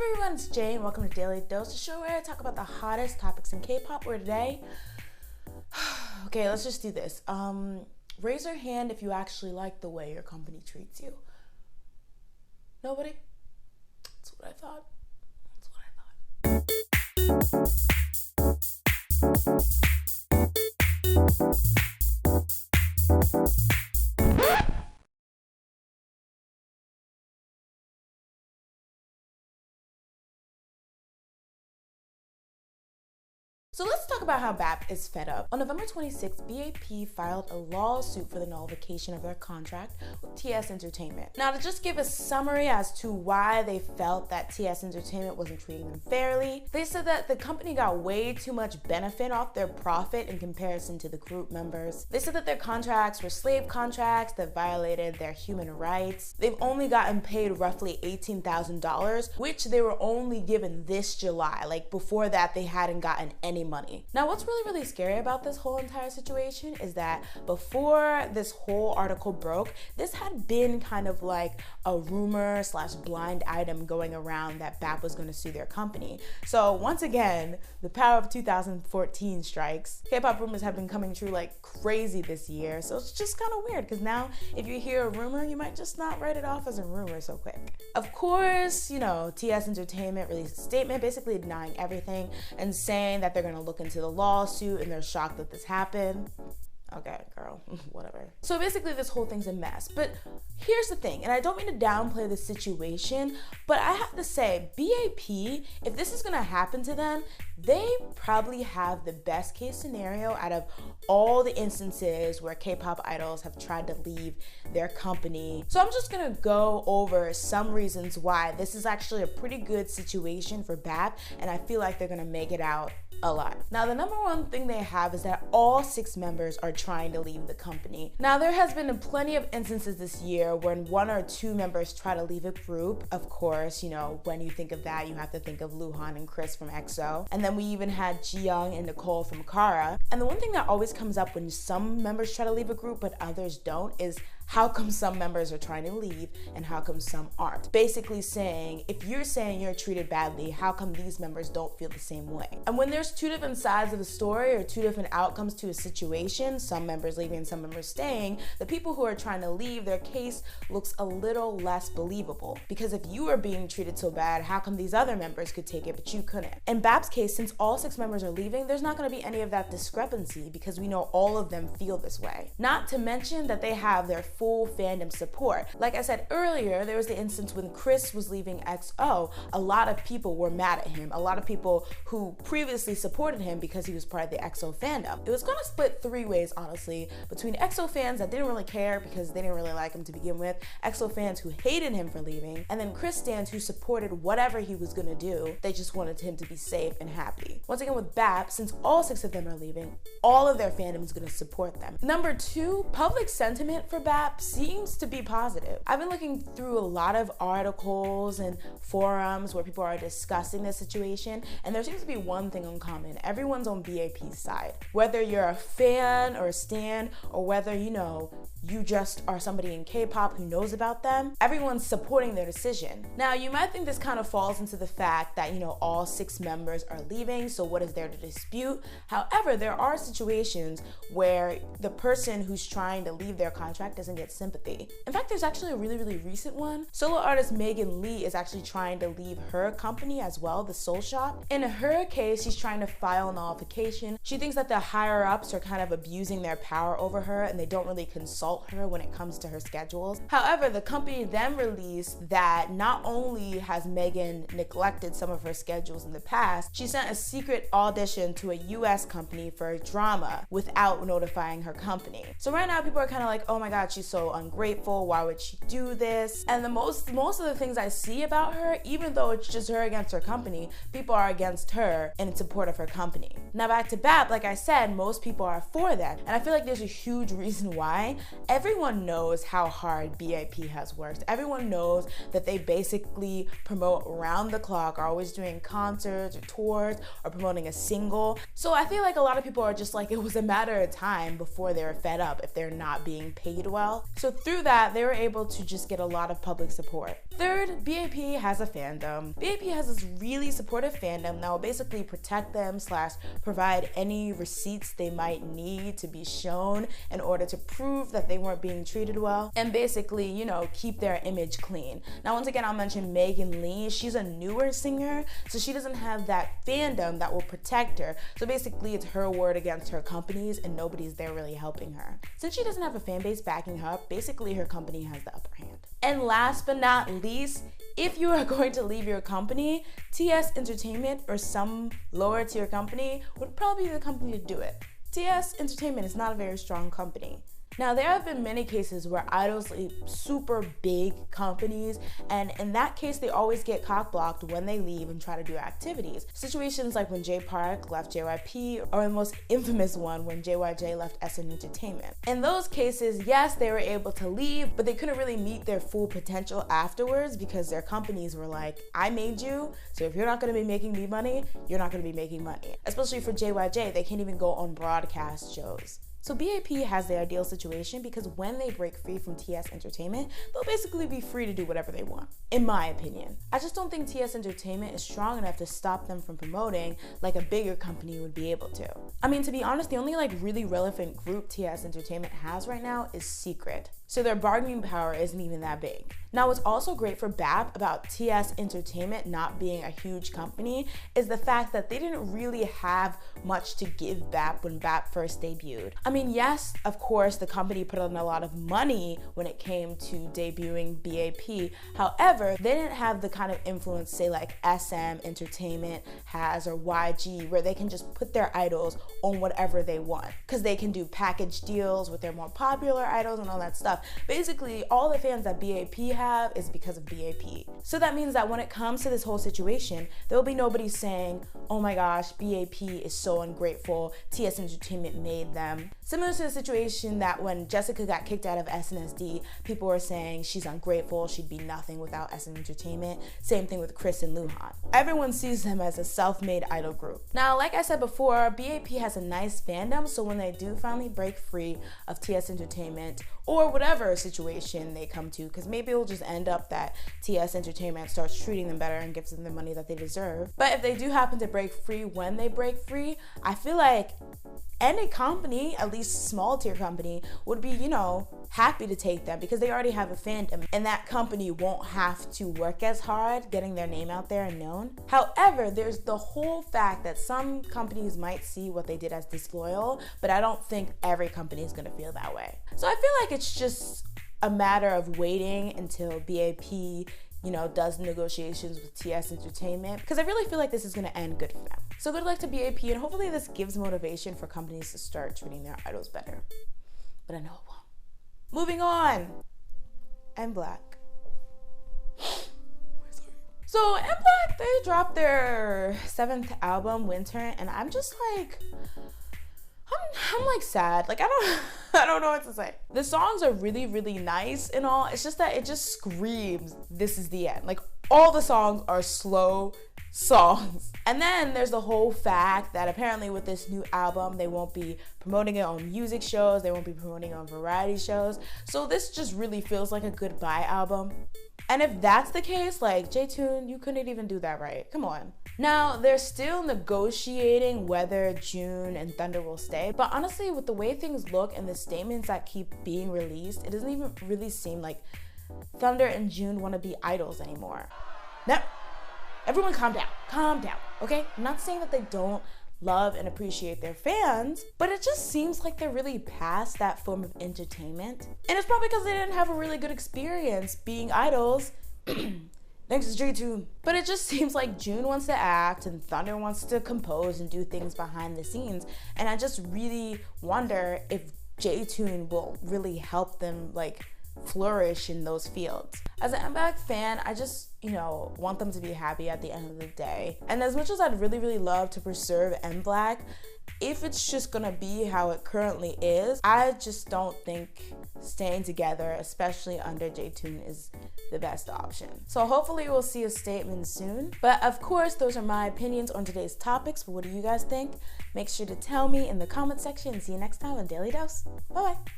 everyone, it's Jane. Welcome to Daily Dose, the show where I talk about the hottest topics in K-pop. Where today, okay, let's just do this. Raise your hand if you actually like the way your company treats you. Nobody? That's what I thought. So let's talk about how B.A.P is fed up. On November 26th, B.A.P filed a lawsuit for the nullification of their contract with TS Entertainment. Now, to just give a summary as to why they felt that TS Entertainment wasn't treating them fairly, they said that the company got way too much benefit off their profit in comparison to the group members. They said that their contracts were slave contracts that violated their human rights. They've only gotten paid roughly $18,000, which they were only given this July. Like, before that, they hadn't gotten any money. Now, what's really scary about this whole entire situation is that before this whole article broke, this had been kind of like a rumor / blind item going around that B.A.P was going to sue their company. So once again, the power of 2014 strikes. K-pop rumors have been coming true like crazy this year, so it's just kind of weird because now if you hear a rumor, you might just not write it off as a rumor so quick. Of course, you know, TS Entertainment released a statement basically denying everything and saying that they're going to look into the lawsuit and they're shocked that this happened. Okay, girl, whatever. So basically this whole thing's a mess. But here's the thing, and I don't mean to downplay the situation, but I have to say, B.A.P, if this is gonna happen to them, they probably have the best case scenario out of all the instances where K-pop idols have tried to leave their company. So I'm just gonna go over some reasons why this is actually a pretty good situation for B.A.P, and I feel like they're gonna make it out alive. Now, the number one thing they have is that all 6 members are trying to leave the company. Now, there has been plenty of instances this year when 1 or 2 members try to leave a group. Of course, you know, when you think of that, you have to think of Luhan and Chris from EXO. And then we even had Jiyoung and Nicole from Kara. And the one thing that always comes up when some members try to leave a group but others don't is how come some members are trying to leave and how come some aren't? Basically saying, if you're saying you're treated badly, how come these members don't feel the same way? And when there's 2 different sides of the story or 2 different outcomes to a situation, some members leaving and some members staying, the people who are trying to leave, their case looks a little less believable. Because if you are being treated so bad, how come these other members could take it but you couldn't? In B.A.P's case, since all 6 members are leaving, there's not going to be any of that discrepancy because we know all of them feel this way. Not to mention that they have their full fandom support. Like I said earlier, there was the instance when Chris was leaving EXO, a lot of people were mad at him. A lot of people who previously supported him because he was part of the EXO fandom. It was going to split 3 ways, honestly, between EXO fans that didn't really care because they didn't really like him to begin with, EXO fans who hated him for leaving, and then Chris stans who supported whatever he was going to do. They just wanted him to be safe and happy. Once again, with B.A.P, since all 6 of them are leaving, all of their fandom is going to support them. Number 2, public sentiment for B.A.P seems to be positive. I've been looking through a lot of articles and forums where people are discussing this situation, and there seems to be one thing in common. Everyone's on B.A.P's side. Whether you're a fan or a stan, or whether, you know, you just are somebody in K-pop who knows about them, everyone's supporting their decision. Now, you might think this kind of falls into the fact that, you know, all 6 members are leaving, so what is there to dispute? However, there are situations where the person who's trying to leave their contract doesn't get sympathy. In fact, there's actually a really recent one. Solo artist Megan Lee is actually trying to leave her company as well, the Soul Shop. In her case, she's trying to file nullification. She thinks that the higher ups are kind of abusing their power over her and they don't really consult her when it comes to her schedules. However, the company then released that not only has Megan neglected some of her schedules in the past, she sent a secret audition to a US company for a drama without notifying her company. So right now people are kind of like, oh my god, she's so ungrateful, why would she do this? And the most of the things I see about her, even though it's just her against her company, people are against her and in support of her company. Now back to B.A.P, like I said, most people are for them, and I feel like there's a huge reason why. Everyone knows how hard B.A.P has worked. Everyone knows that they basically promote around the clock, are always doing concerts or tours or promoting a single. So I feel like a lot of people are just like, it was a matter of time before they were fed up if they're not being paid well. So through that, they were able to just get a lot of public support. Third, B.A.P has a fandom. B.A.P has this really supportive fandom that will basically protect them / provide any receipts they might need to be shown in order to prove that they weren't being treated well, and basically, you know, keep their image clean. Now, once again, I'll mention Megan Lee. She's a newer singer, so she doesn't have that fandom that will protect her. So basically, it's her word against her companies, and nobody's there really helping her. Since she doesn't have a fan base backing her up, basically her company has the upper hand. And last but not least, if you are going to leave your company, TS Entertainment or some lower tier company would probably be the company to do it. TS Entertainment is not a very strong company. Now, there have been many cases where idols leave super big companies, and in that case, they always get cock-blocked when they leave and try to do activities. Situations like when Jay Park left JYP, or the most infamous one when JYJ left SM Entertainment. In those cases, yes, they were able to leave, but they couldn't really meet their full potential afterwards because their companies were like, I made you, so if you're not gonna be making me money, you're not gonna be making money. Especially for JYJ, they can't even go on broadcast shows. So B.A.P has the ideal situation because when they break free from TS Entertainment, they'll basically be free to do whatever they want, in my opinion. I just don't think TS Entertainment is strong enough to stop them from promoting like a bigger company would be able to. I mean, to be honest, the only like really relevant group TS Entertainment has right now is Secret. So their bargaining power isn't even that big. Now, what's also great for B.A.P about TS Entertainment not being a huge company is the fact that they didn't really have much to give B.A.P when B.A.P first debuted. I mean, yes, of course, the company put in a lot of money when it came to debuting B.A.P. However, they didn't have the kind of influence, say, like SM Entertainment has or YG, where they can just put their idols on whatever they want. Because they can do package deals with their more popular idols and all that stuff. Basically, all the fans that B.A.P have is because of B.A.P. So that means that when it comes to this whole situation, there will be nobody saying, oh my gosh, B.A.P is so ungrateful, TS Entertainment made them. Similar to the situation that when Jessica got kicked out of SNSD, people were saying she's ungrateful, she'd be nothing without SM Entertainment. Same thing with Chris and Luhan. Everyone sees them as a self-made idol group. Now, like I said before, B.A.P has a nice fandom, so when they do finally break free of TS Entertainment, or whatever situation they come to, because maybe it'll just end up that TS Entertainment starts treating them better and gives them the money that they deserve. But if they do happen to break free when they break free, I feel like any company, at least small tier company, would be, you know, happy to take them because they already have a fandom and that company won't have to work as hard getting their name out there and known. However, there's the whole fact that some companies might see what they did as disloyal, but I don't think every company is gonna feel that way. So I feel like it's just a matter of waiting until B.A.P, you know, does negotiations with TS Entertainment, because I really feel like this is gonna end good for them. So good luck to B.A.P, and hopefully this gives motivation for companies to start treating their idols better. But I know it won't. Moving on, MBlaq. So MBlaq, they dropped their 7th album, Winter, and I'm just like, I'm like sad. Like I don't know what to say. The songs are really, really nice and all. It's just that it just screams, this is the end. Like all the songs are slow songs. And then there's the whole fact that apparently with this new album, they won't be promoting it on music shows. They won't be promoting it on variety shows. So this just really feels like a goodbye album. And if that's the case, like J-Tune, you couldn't even do that right. Come on. Now, they're still negotiating whether June and Thunder will stay, but honestly, with the way things look and the statements that keep being released, it doesn't even really seem like Thunder and June want to be idols anymore. Now, everyone calm down, okay? I'm not saying that they don't love and appreciate their fans, but it just seems like they're really past that form of entertainment. And it's probably because they didn't have a really good experience being idols. Thanks to J-Tune. But it just seems like June wants to act and Thunder wants to compose and do things behind the scenes. And I just really wonder if J-Tune will really help them like flourish in those fields. As an MBlaq fan, I just, you know, want them to be happy at the end of the day. And as much as I'd really, really love to preserve MBlaq, if it's just gonna be how it currently is, I just don't think staying together, especially under J-Tune, is the best option. So hopefully we'll see a statement soon. But of course, those are my opinions on today's topics. But what do you guys think? Make sure to tell me in the comment section and see you next time on Daily Dose. Bye-bye.